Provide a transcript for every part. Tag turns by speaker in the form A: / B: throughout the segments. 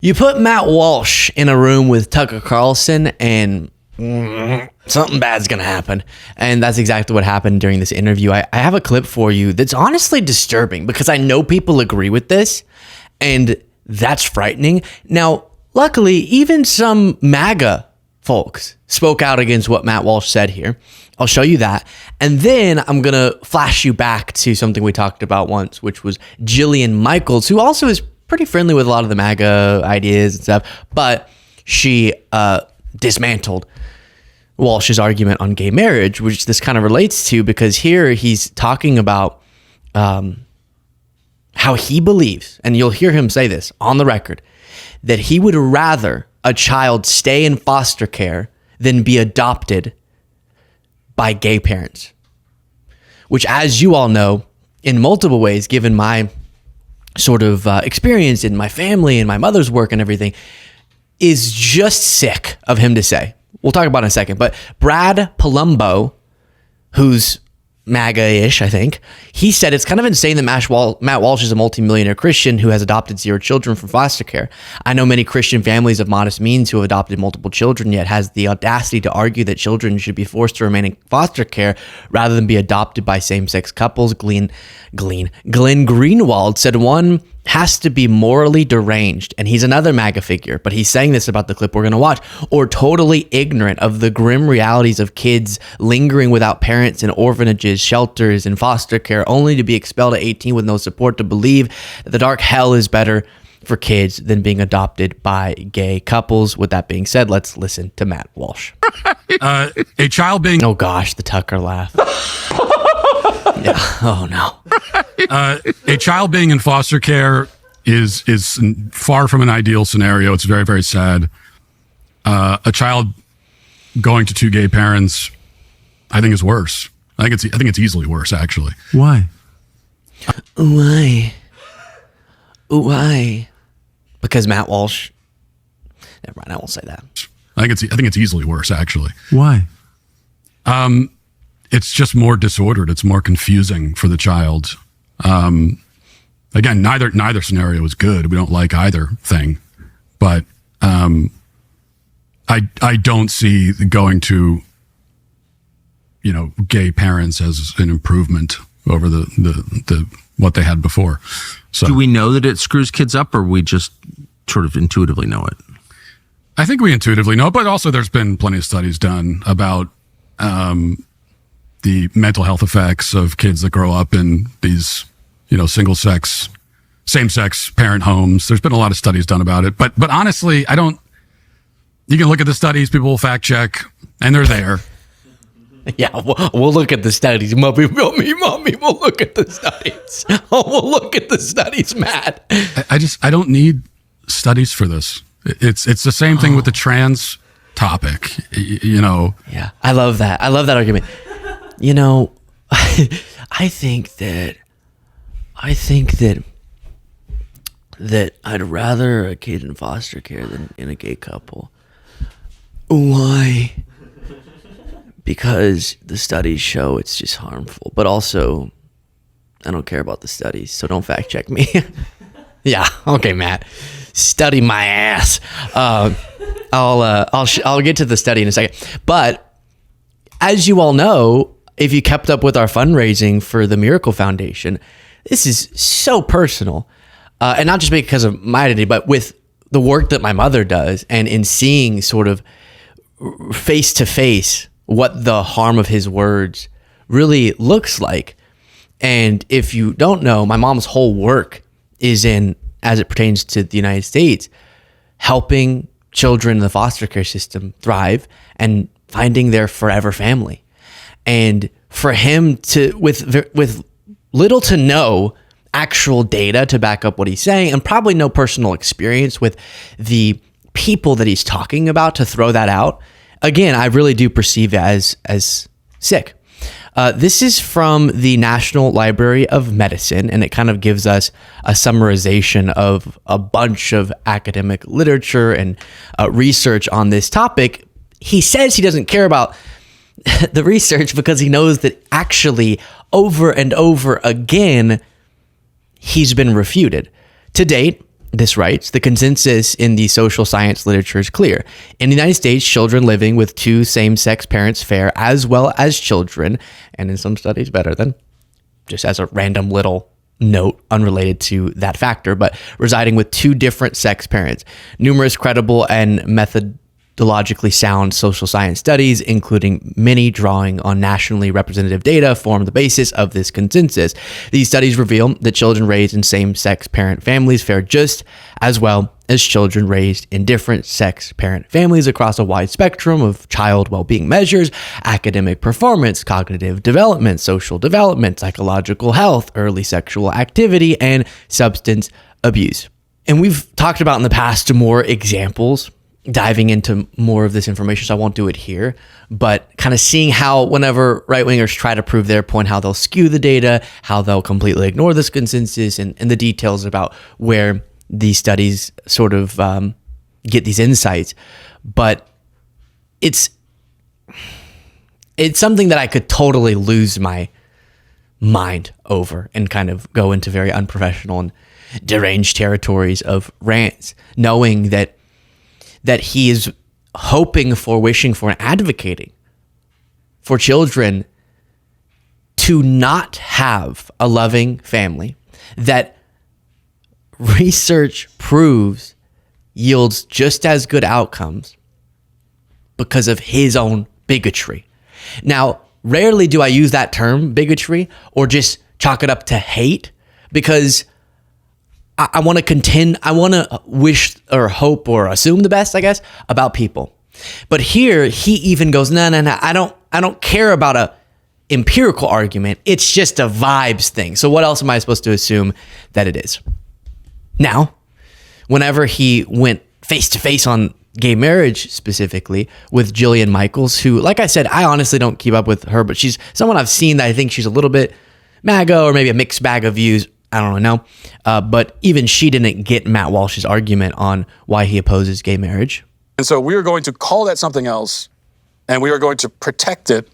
A: You put Matt Walsh in a room with Tucker Carlson and something bad's going to happen. And that's exactly what happened during this interview. I have a clip for you that's honestly disturbing because I know people agree with this and that's frightening. Now, luckily, even some MAGA folks spoke out against what Matt Walsh said here. I'll show you that. And then I'm going to flash you back to something we talked about once, which was Jillian Michaels, who also is pretty friendly with a lot of the MAGA ideas and stuff, but she dismantled Walsh's argument on gay marriage, which this kind of relates to because here he's talking about how he believes, and you'll hear him say this on the record, that he would rather a child stay in foster care than be adopted by gay parents, which, as you all know, in multiple ways, given my sort of experience in my family and my mother's work and everything, is just sick of him to say. We'll talk about it in a second. But Brad Palumbo, who's MAGA-ish, I think, he said it's kind of insane that Matt Walsh is a multimillionaire Christian who has adopted 0 children from foster care. I know many Christian families of modest means who have adopted multiple children, yet has the audacity to argue that children should be forced to remain in foster care rather than be adopted by same-sex couples. Glenn Greenwald said one has to be morally deranged, and he's another MAGA figure, but he's saying this about the clip we're going to watch, or totally ignorant of the grim realities of kids lingering without parents in orphanages, shelters, and foster care, only to be expelled at 18 with no support, to believe that the dark hell is better for kids than being adopted by gay couples. With that being said, let's listen to Matt Walsh.
B: A child being...
A: Oh gosh, the Tucker laugh. Yeah. Oh no.
B: A child being in foster care is far from an ideal scenario. It's very, very sad. A child going to 2 gay parents, I think, is worse. I think it's easily worse, actually.
C: Why?
A: Why? Because Matt Walsh. Never mind. I won't say that.
B: I think it's easily worse, actually.
C: Why?
B: It's just more disordered. It's more confusing for the child. Again, neither scenario is good. We don't like either thing, but I don't see going to gay parents as an improvement over the what they had before. So,
C: do we know that it screws kids up, or we just sort of intuitively know it?
B: I think we intuitively know, but also there's been plenty of studies done about the mental health effects of kids that grow up in these, single-sex, same-sex parent homes. There's been a lot of studies done about it. But honestly, you can look at the studies, people will fact check, and they're there.
A: Yeah, we'll look at the studies. Mommy, we'll look at the studies. We'll look at the studies, Matt.
B: I don't need studies for this. It's the same thing with the trans topic,
A: Yeah, I love that. I love that argument. I think that I'd rather a kid in foster care than in a gay couple. Why? Because the studies show it's just harmful, but also I don't care about the studies, so don't fact check me. Yeah, okay, Matt, study my ass. I'll get to the study in a second, but as you all know, if you kept up with our fundraising for the Miracle Foundation, this is so personal, and not just because of my identity, but with the work that my mother does, and in seeing sort of face to face what the harm of his words really looks like. And if you don't know, my mom's whole work is in, as it pertains to the United States, helping children in the foster care system thrive and finding their forever family. And for him to, with little to no actual data to back up what he's saying, and probably no personal experience with the people that he's talking about, to throw that out, again, I really do perceive it as sick. This is from the National Library of Medicine, and it kind of gives us a summarization of a bunch of academic literature and research on this topic. He says he doesn't care about the research because he knows that actually over and over again, he's been refuted. To date, this writes, the consensus in the social science literature is clear. In the United States, children living with two same-sex parents fare as well as children, and in some studies better than, just as a random little note unrelated to that factor, but residing with two different sex parents. Numerous credible and methodologically sound social science studies, including many drawing on nationally representative data, form the basis of this consensus. These studies reveal that children raised in same-sex parent families fare just as well as children raised in different sex parent families across a wide spectrum of child well-being measures, academic performance, cognitive development, social development, psychological health, early sexual activity, and substance abuse. And we've talked about in the past more examples, diving into more of this information, so I won't do it here, but kind of seeing how whenever right-wingers try to prove their point, how they'll skew the data, how they'll completely ignore this consensus, and the details about where these studies sort of get these insights. But it's something that I could totally lose my mind over and kind of go into very unprofessional and deranged territories of rants, knowing that he is hoping for, wishing for, and advocating for children to not have a loving family that research proves yields just as good outcomes because of his own bigotry. Now, rarely do I use that term, bigotry, or just chalk it up to hate, because I want to contend, I want to wish or hope or assume the best, I guess, about people. But here he even goes, no, I don't care about a empirical argument. It's just a vibes thing. So what else am I supposed to assume that it is? Now, whenever he went face to face on gay marriage specifically with Jillian Michaels, who, like I said, I honestly don't keep up with her, but she's someone I've seen that I think she's a little bit MAGA or maybe a mixed bag of views. I don't really know. But even she didn't get Matt Walsh's argument on why he opposes gay marriage.
D: And so we are going to call that something else, and we are going to protect it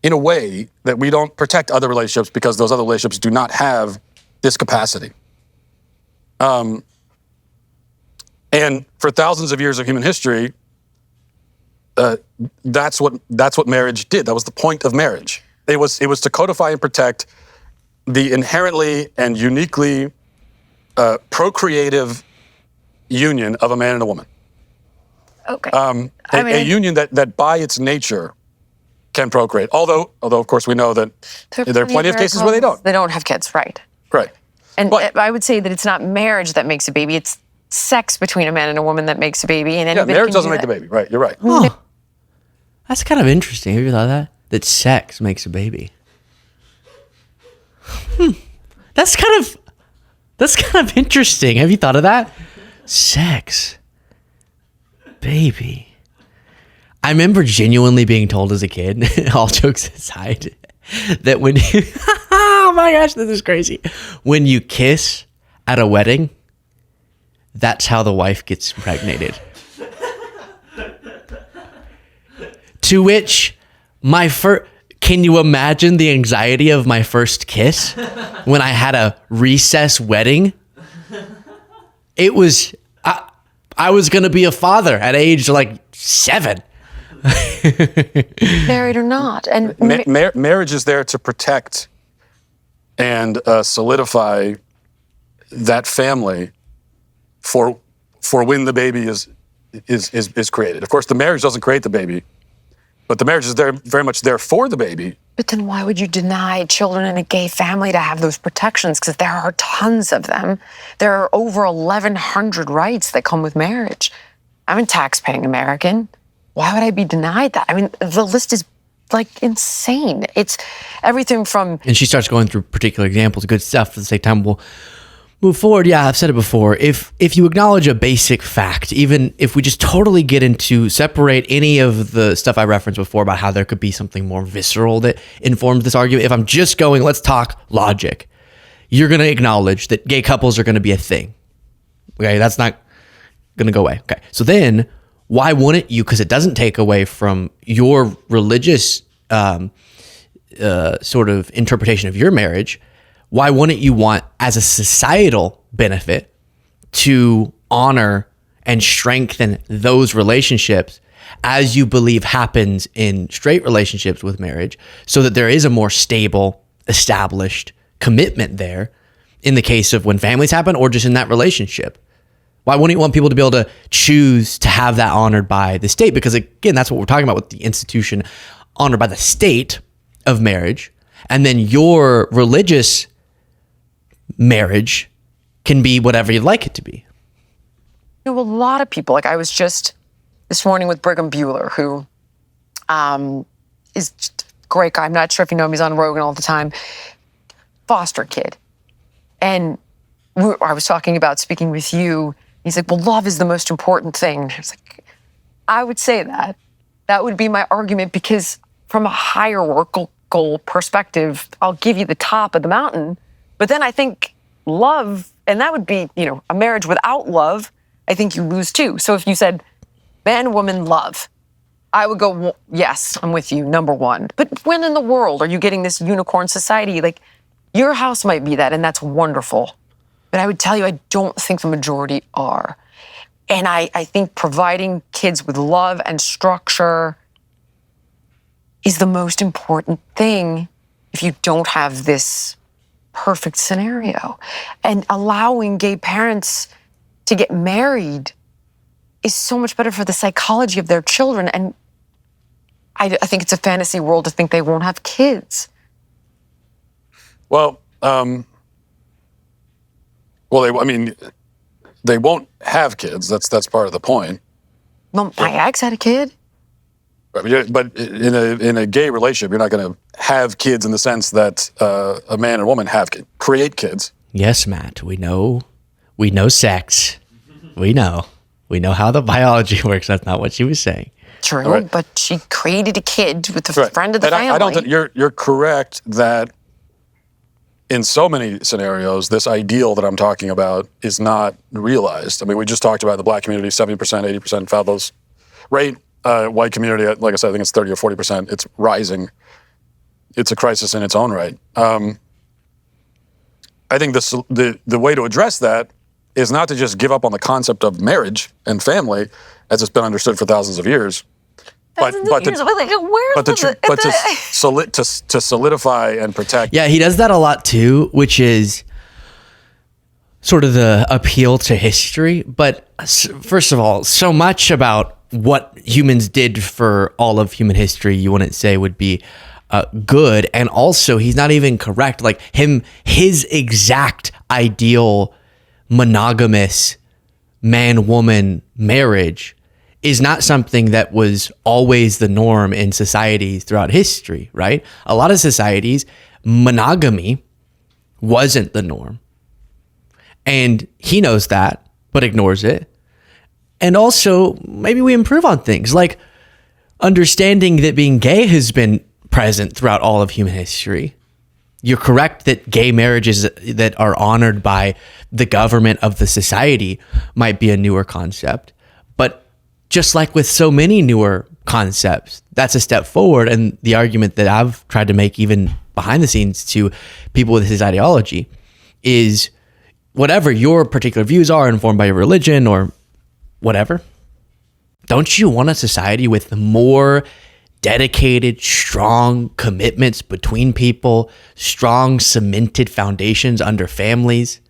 D: in a way that we don't protect other relationships, because those other relationships do not have this capacity. And for thousands of years of human history, that's what marriage did. That was the point of marriage. It was to codify and protect the inherently and uniquely procreative union of a man and a woman.
E: Okay.
D: A union that by its nature can procreate. Although of course we know that there are plenty of cases where they don't.
E: They don't have kids, right?
D: Right.
E: And I would say that it's not marriage that makes a baby. It's sex between a man and a woman that makes a baby. And
D: yeah, marriage doesn't make the baby. Right. You're right.
A: Oh, that's kind of interesting. Have you thought of that? That sex makes a baby. That's kind of interesting. Have you thought of that? Sex. Baby. I remember genuinely being told as a kid, all jokes aside, that when you, oh my gosh, this is crazy. When you kiss at a wedding, that's how the wife gets impregnated. To which can you imagine the anxiety of my first kiss when I had a recess wedding? It was, I was going to be a father at age like 7.
E: Married or not. And
D: marriage is there to protect and solidify that family for when the baby is created. Of course, the marriage doesn't create the baby, but the marriage is there, very much there for the baby.
E: But then why would you deny children in a gay family to have those protections? Because there are tons of them. There are over 1,100 rights that come with marriage. I'm a tax-paying American. Why would I be denied that? I mean, the list is like insane. It's everything from... And
A: she starts going through particular examples, good stuff. At the same time, we'll move forward. Yeah, I've said it before. If you acknowledge a basic fact, even if we just totally get into separate any of the stuff I referenced before about how there could be something more visceral that informs this argument, if I'm just going, let's talk logic, you're going to acknowledge that gay couples are going to be a thing. Okay, that's not going to go away. Okay, so then why wouldn't you? Because it doesn't take away from your religious sort of interpretation of your marriage. Why wouldn't you want, as a societal benefit, to honor and strengthen those relationships as you believe happens in straight relationships with marriage, so that there is a more stable, established commitment there in the case of when families happen or just in that relationship. Why wouldn't you want people to be able to choose to have that honored by the state? Because again, that's what we're talking about with the institution honored by the state of marriage. And then your religious marriage can be whatever you'd like it to be.
E: You know, a lot of people, like I was just this morning with Brigham Bueller, who is just a great guy. I'm not sure if you know him. He's on Rogan all the time. Foster kid. And I was talking about speaking with you. He's like, well, love is the most important thing. I was like, I would say that. That would be my argument, because from a hierarchical perspective, I'll give you the top of the mountain. But then I think love, and that would be, you know, a marriage without love, I think you lose too. So if you said man, woman, love, I would go, well, yes, I'm with you, number one. But when in the world are you getting this unicorn society? Like, your house might be that, and that's wonderful. But I would tell you, I don't think the majority are. And I think providing kids with love and structure is the most important thing if you don't have this perfect scenario. And allowing gay parents to get married is so much better for the psychology of their children. And I think it's a fantasy world to think they won't have kids.
D: Well, they won't have kids. That's part of the point.
E: Well, my ex had a kid.
D: But in a gay relationship, you're not going to have kids in the sense that a man and woman create kids.
A: Yes, Matt, we know sex. We know how the biology works. That's not what she was saying.
E: True,
D: right.
E: But she created a kid with a
D: Right.
E: friend of the
D: And
E: family.
D: I don't think you're correct that in so many scenarios, this ideal that I'm talking about is not realized. I mean, we just talked about the black community, 70%, 80% fellows rate. White community, like I said, I think it's 30 or 40%. It's rising. It's a crisis in its own right. I think the way to address that is not to just give up on the concept of marriage and family as it's been understood for thousands of years, but to solidify and protect.
A: Yeah, he does that a lot too, which is sort of the appeal to history. But first of all, so much about what humans did for all of human history, you wouldn't say would be good. And also, he's not even correct. Like his exact ideal monogamous man-woman marriage is not something that was always the norm in societies throughout history, right? A lot of societies, monogamy wasn't the norm. And he knows that, but ignores it. And also, maybe we improve on things like understanding that being gay has been present throughout all of human history. You're correct that gay marriages that are honored by the government of the society might be a newer concept. But just like with so many newer concepts, that's a step forward. And the argument that I've tried to make even behind the scenes to people with his ideology is whatever your particular views are informed by your religion or whatever, don't you want a society with more dedicated, strong commitments between people, strong cemented foundations under families?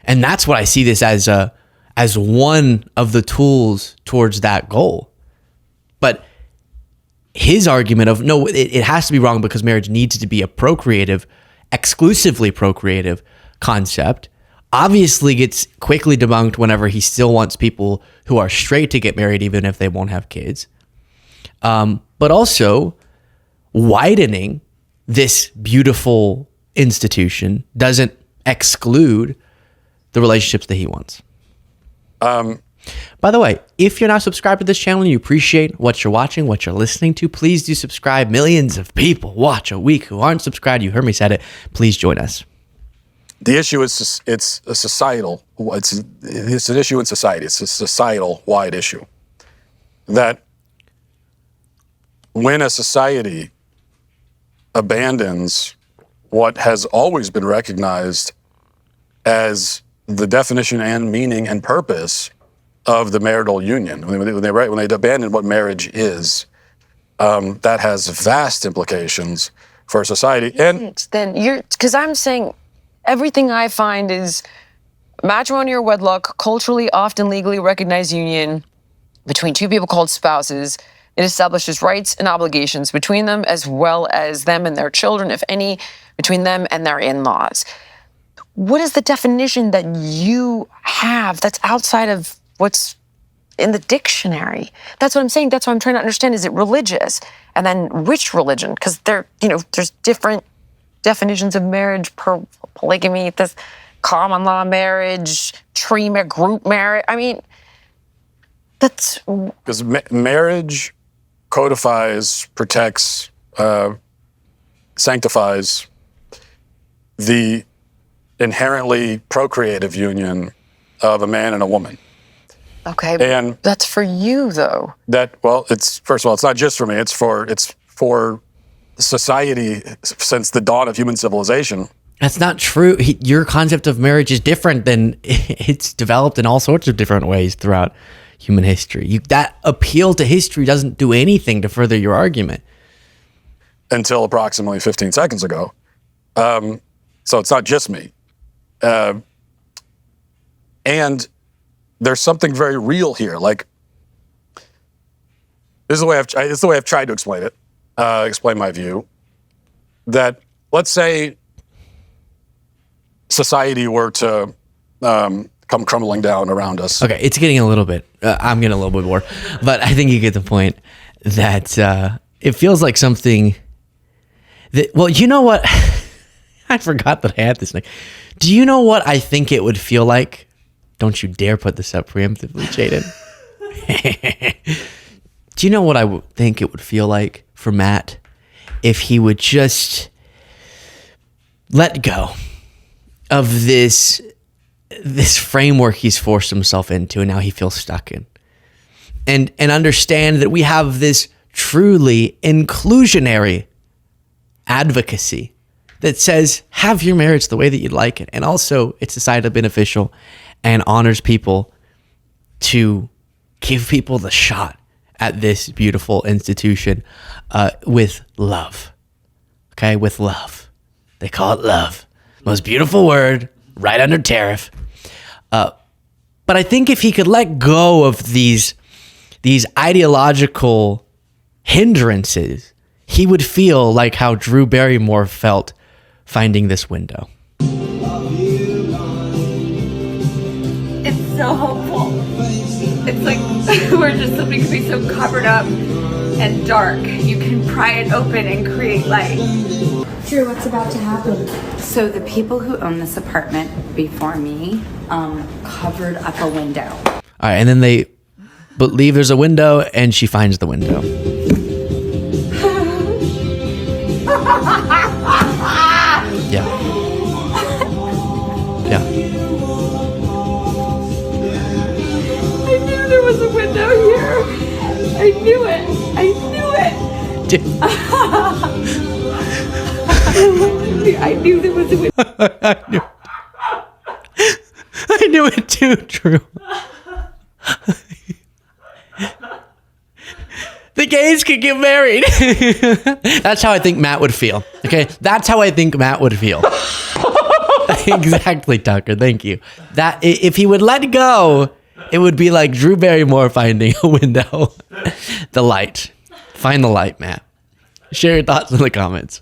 A: And that's what I see this as one of the tools towards that goal. But his argument of no, it has to be wrong because marriage needs to be a procreative, exclusively procreative concept, obviously gets quickly debunked whenever he still wants people who are straight to get married even if they won't have kids. But also widening this beautiful institution doesn't exclude the relationships that he wants. By the way, if you're not subscribed to this channel and you appreciate what you're watching, what you're listening to, please do subscribe. Millions of people watch a week who aren't subscribed. You heard me said it. Please join us.
D: The issue is it's a societal. It's an issue in society. It's a societal wide issue that when a society abandons what has always been recognized as the definition and meaning and purpose of the marital union. When they abandon what marriage is, that has vast implications for society. And
E: then because I'm saying everything I find is matrimony or wedlock, culturally, often legally recognized union between two people called spouses. It establishes rights and obligations between them, as well as them and their children, if any, between them and their in-laws. What is the definition that you have that's outside of what's in the dictionary? That's what I'm saying. That's what I'm trying to understand. Is it religious? And then which religion? Because there's different definitions of marriage per polygamy, this common law marriage, group marriage. I mean, that's...
D: Because marriage codifies, protects, sanctifies the inherently procreative union of a man and a woman.
E: Okay,
D: and
E: that's for you, though.
D: It's first of all, it's not just for me. It's for society since the dawn of human civilization.
A: That's not true. Your concept of marriage is different than it's developed in all sorts of different ways throughout human history. That appeal to history doesn't do anything to further your argument.
D: Until approximately 15 seconds ago. So it's not just me. And there's something very real here. Like, this is the way I've tried to explain it, explain my view, that let's say society were to come crumbling down around us.
A: Okay, it's getting a little bit, I'm getting a little bit more, but I think you get the point that it feels like something that, well, you know what? I forgot that I had this thing. Do you know what I think it would feel like? Don't you dare put this up preemptively, Jaden. Do you know what I would think it would feel like for Matt if he would just let go of this framework he's forced himself into and now he feels stuck in, and understand that we have this truly inclusionary advocacy that says have your marriage the way that you'd like it, and also it's societally beneficial and honors people to give people the shot at this beautiful institution with love. Okay, with love. They call it love. Most beautiful word, right under tariff. But I think if he could let go of these ideological hindrances, he would feel like how Drew Barrymore felt finding this window.
F: It's so hopeful. It's like where just something can be so covered up and dark. You can pry it open and create light.
G: Drew, what's about to happen?
F: So the people who own this apartment before me covered up a window.
A: All right, and then they believe there's a window, and she finds the window. Yeah. Yeah.
F: I knew there was a window here. I knew it. I knew it. I knew there was a window.
A: I knew it too, Drew. The gays could get married. That's how I think Matt would feel. Okay, that's how I think Matt would feel. Exactly, Tucker. Thank you. That if he would let go, it would be like Drew Barrymore finding a window. The light. Find the light, Matt. Share your thoughts in the comments.